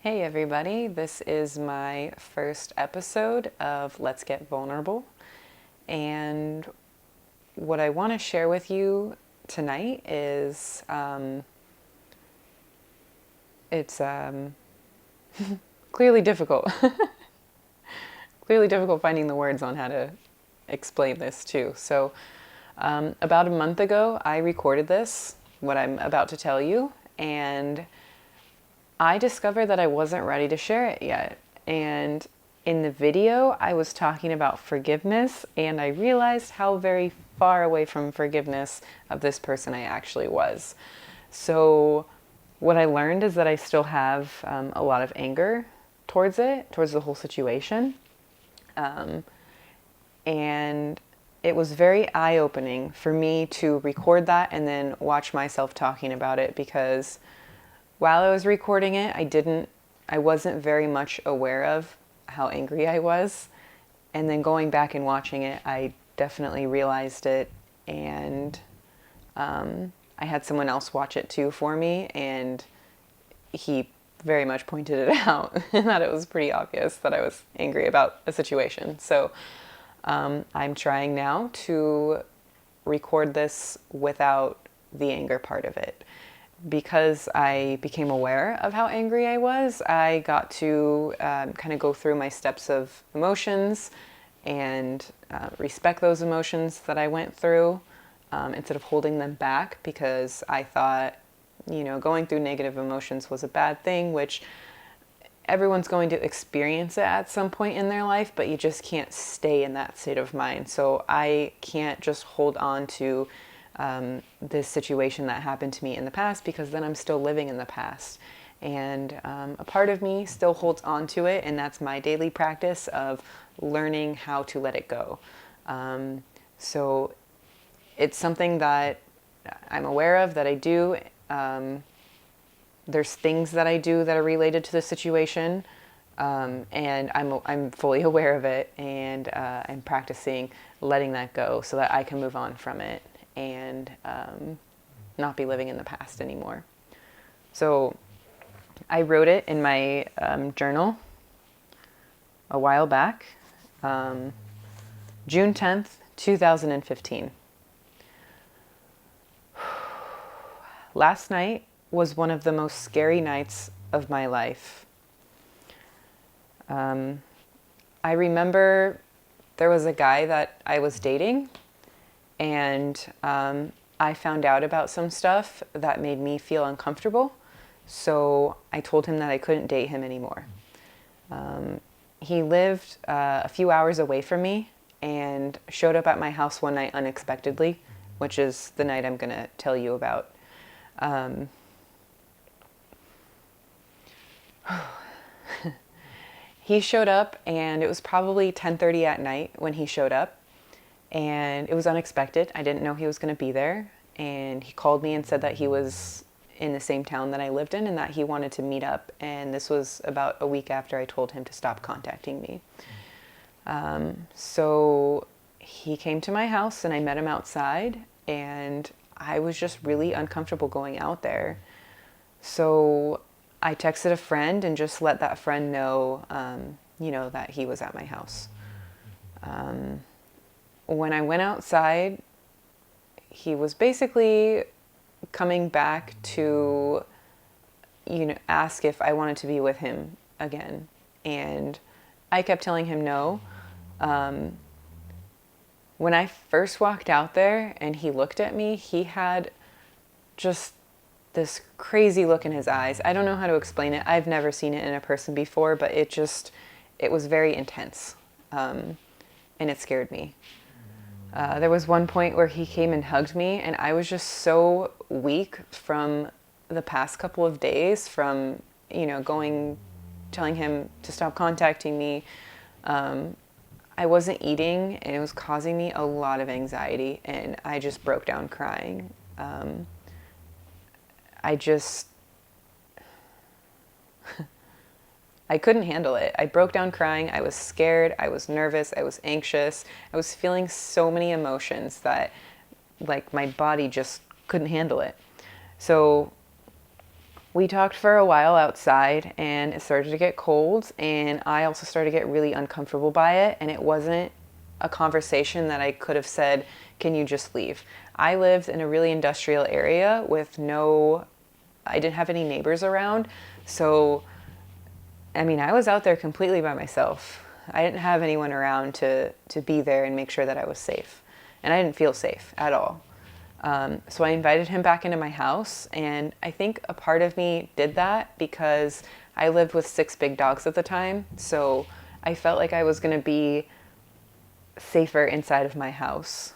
Hey everybody, this is my first episode of Let's Get Vulnerable. And what I want to share with you tonight is it's clearly difficult. Clearly difficult finding the words on how to explain this too. So, about a month ago, I recorded this, what I'm about to tell you, and I discovered that I wasn't ready to share it yet. And in the video, I was talking about forgiveness, and I realized how very far away from forgiveness of this person I actually was. So, what I learned is that I still have a lot of anger towards it, towards the whole situation. And it was very eye-opening for me to record that and then watch myself talking about it, because while I was recording it, I wasn't very much aware of how angry I was. And then going back and watching it, I definitely realized it. And I had someone else watch it too for me, and he very much pointed it out and that it was pretty obvious that I was angry about a situation. So I'm trying now to record this without the anger part of it. Because I became aware of how angry I was, I got to kind of go through my steps of emotions and respect those emotions that I went through, instead of holding them back, because I thought, going through negative emotions was a bad thing, which everyone's going to experience it at some point in their life, but you just can't stay in that state of mind. So I can't just hold on to this situation that happened to me in the past, because then I'm still living in the past. And a part of me still holds on to it, and that's my daily practice of learning how to let it go. So it's something that I'm aware of, that I do. There's things that I do that are related to the situation, and I'm fully aware of it, and I'm practicing letting that go so that I can move on from it and not be living in the past anymore. So I wrote it in my journal a while back, June 10th, 2015. Last night was one of the most scary nights of my life. I remember there was a guy that I was dating, and I found out about some stuff that made me feel uncomfortable. So I told him that I couldn't date him anymore. He lived a few hours away from me and showed up at my house one night unexpectedly, which is the night I'm going to tell you about. He showed up, and it was probably 10:30 at night when he showed up. And it was unexpected. I didn't know he was going to be there. And he called me and said that he was in the same town that I lived in and that he wanted to meet up. And this was about a week after I told him to stop contacting me. So he came to my house, and I met him outside, and I was just really uncomfortable going out there. So I texted a friend and just let that friend know, that he was at my house. When I went outside, he was basically coming back to, ask if I wanted to be with him again. And I kept telling him no. When I first walked out there and he looked at me, he had just this crazy look in his eyes. I don't know how to explain it. I've never seen it in a person before, but it was very intense. And it scared me. There was one point where he came and hugged me, and I was just so weak from the past couple of days, from, telling him to stop contacting me. I wasn't eating, and it was causing me a lot of anxiety, and I just broke down crying. I couldn't handle it. I broke down crying. I was scared. I was nervous. I was anxious. I was feeling so many emotions that, my body just couldn't handle it. So We talked for a while outside, and it started to get cold, and I also started to get really uncomfortable by it, and it wasn't a conversation that I could have said, can you just leave? I lived in a really industrial area with I didn't have any neighbors around. So, I mean, I was out there completely by myself. I didn't have anyone around to be there and make sure that I was safe. And I didn't feel safe at all. So I invited him back into my house, and I think a part of me did that because I lived with 6 big dogs at the time. So I felt like I was going to be safer inside of my house.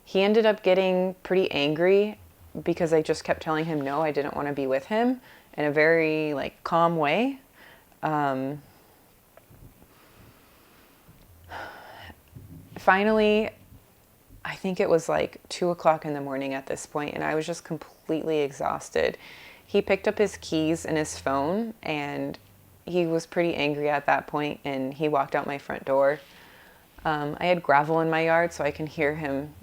He ended up getting pretty angry because I just kept telling him no, I didn't want to be with him in a very like calm way. Finally, I think it was like 2 o'clock in the morning at this point, and I was just completely exhausted. He picked up his keys and his phone, and he was pretty angry at that point, and he walked out my front door. I had gravel in my yard, so I can hear him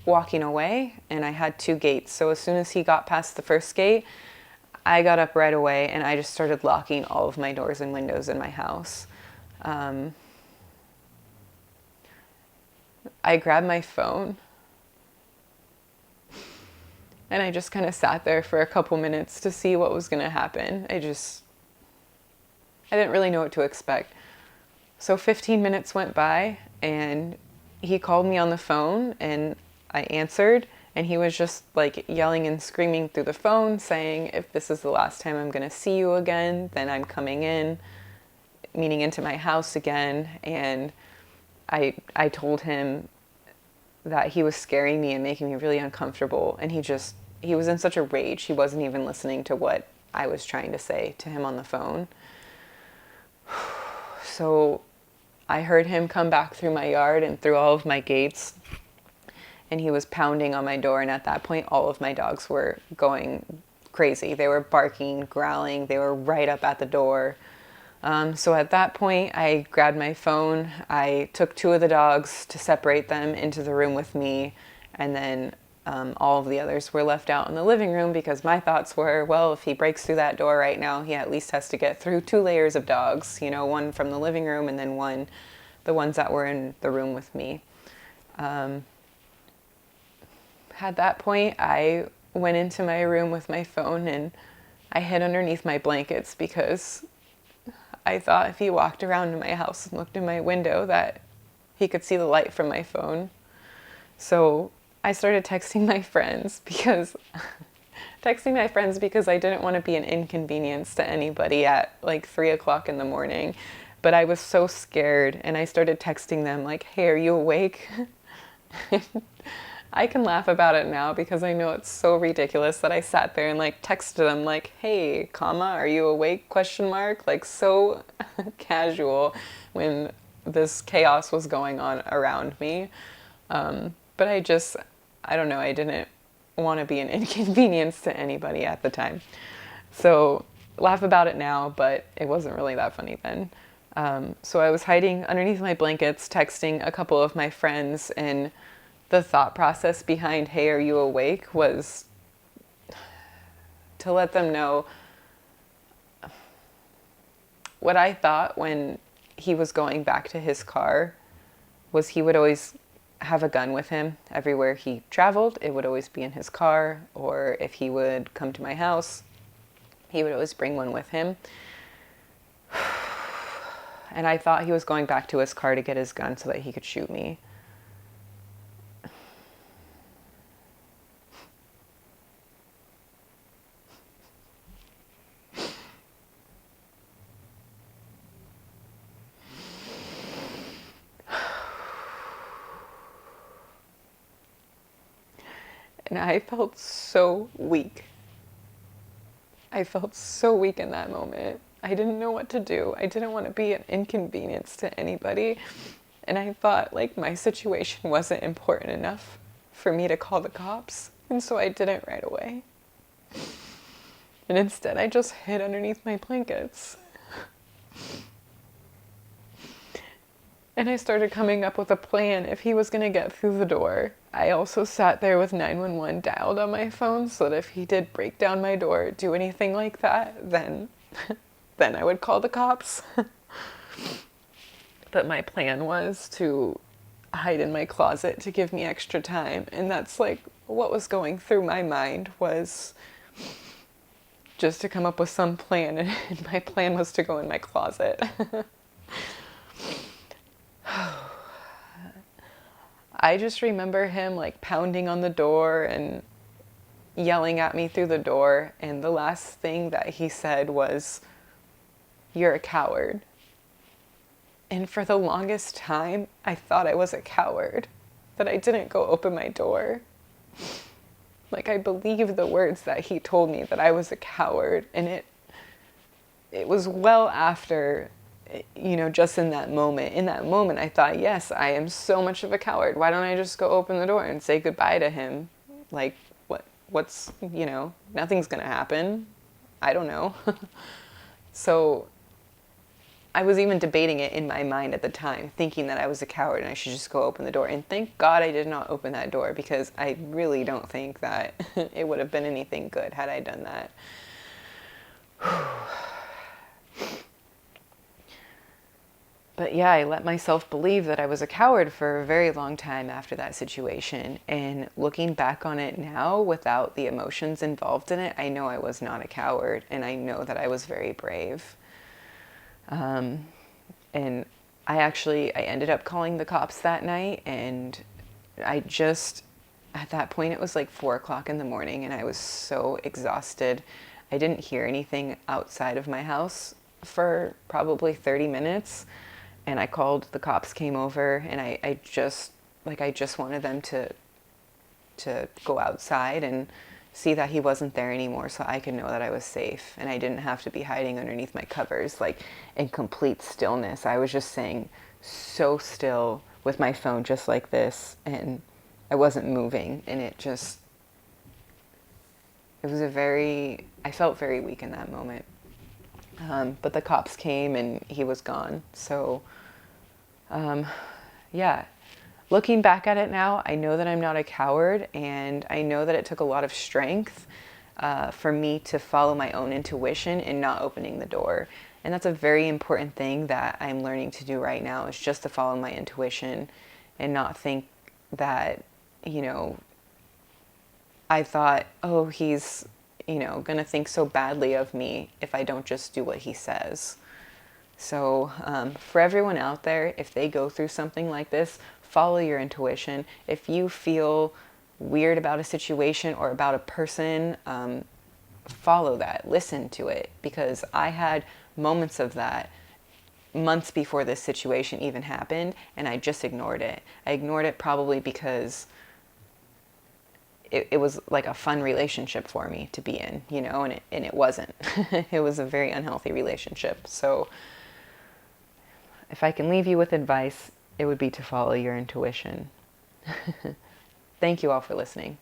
walking away, and I had 2 gates. So as soon as he got past the first gate, I got up right away, and I just started locking all of my doors and windows in my house. I grabbed my phone, and I just kind of sat there for a couple minutes to see what was going to happen. I didn't really know what to expect. So 15 minutes went by, and he called me on the phone, and I answered, and he was just like yelling and screaming through the phone, saying, if this is the last time I'm going to see you again, then I'm coming in, meaning into my house again. And I told him that he was scaring me and making me really uncomfortable, and he was in such a rage. He wasn't even listening to what I was trying to say to him on the phone. So I heard him come back through my yard and through all of my gates, and he was pounding on my door, and at that point all of my dogs were going crazy. They were barking, growling, they were right up at the door. So at that point, I grabbed my phone, I took 2 of the dogs to separate them into the room with me, and then all of the others were left out in the living room because my thoughts were, well, if he breaks through that door right now, he at least has to get through 2 layers of dogs, one from the living room and then the ones that were in the room with me. At that point, I went into my room with my phone and I hid underneath my blankets because I thought if he walked around in my house and looked in my window that he could see the light from my phone. So I started texting my friends because I didn't want to be an inconvenience to anybody at like 3 o'clock in the morning. But I was so scared, and I started texting them like, hey, are you awake? I can laugh about it now because I know it's so ridiculous that I sat there and like texted them like, hey, comma, are you awake? Question mark. Like so casual when this chaos was going on around me. But I don't know, I didn't want to be an inconvenience to anybody at the time. So laugh about it now, but it wasn't really that funny then. So I was hiding underneath my blankets, texting a couple of my friends, and the thought process behind, hey, are you awake, was to let them know what I thought when he was going back to his car was he would always have a gun with him everywhere he traveled. It would always be in his car, or if he would come to my house, he would always bring one with him. And I thought he was going back to his car to get his gun so that he could shoot me. And I felt so weak. I felt so weak in that moment. I didn't know what to do. I didn't want to be an inconvenience to anybody. And I thought like my situation wasn't important enough for me to call the cops. And so I didn't right away. And instead I just hid underneath my blankets. And I started coming up with a plan if he was going to get through the door I also sat there with 911 dialed on my phone so that if he did break down my door, do anything like that, then then I would call the cops. But my plan was to hide in my closet to give me extra time, and that's like what was going through my mind, was just to come up with some plan, and my plan was to go in my closet. I just remember him like pounding on the door and yelling at me through the door, and the last thing that he said was, "You're a coward." And for the longest time, I thought I was a coward, that I didn't go open my door. Like, I believed the words that he told me, that I was a coward, and it was well after, just in that moment. In that moment, I thought, yes, I am so much of a coward. Why don't I just go open the door and say goodbye to him? Like, what's, nothing's gonna happen. I don't know. So I was even debating it in my mind at the time, thinking that I was a coward and I should just go open the door. And thank God I did not open that door, because I really don't think that it would have been anything good had I done that. But yeah, I let myself believe that I was a coward for a very long time after that situation. And looking back on it now, without the emotions involved in it, I know I was not a coward, and I know that I was very brave. And I ended up calling the cops that night, and at that point, it was like 4 o'clock in the morning, and I was so exhausted. I didn't hear anything outside of my house for probably 30 minutes. And I called, the cops came over, and I just wanted them to go outside and see that he wasn't there anymore, so I could know that I was safe and I didn't have to be hiding underneath my covers, like in complete stillness. I was just saying so still with my phone just like this, and I wasn't moving, and I felt very weak in that moment. But the cops came and he was gone. So, yeah. Looking back at it now, I know that I'm not a coward, and I know that it took a lot of strength for me to follow my own intuition and not opening the door. And that's a very important thing that I'm learning to do right now, is just to follow my intuition and not think that, I thought, oh, he's, going to think so badly of me if I don't just do what he says. So for everyone out there, if they go through something like this, follow your intuition. If you feel weird about a situation or about a person, follow that, listen to it, because I had moments of that months before this situation even happened, and I just ignored it. I ignored it probably because it was like a fun relationship for me to be in, and it wasn't. It was a very unhealthy relationship. So if I can leave you with advice, it would be to follow your intuition. Thank you all for listening.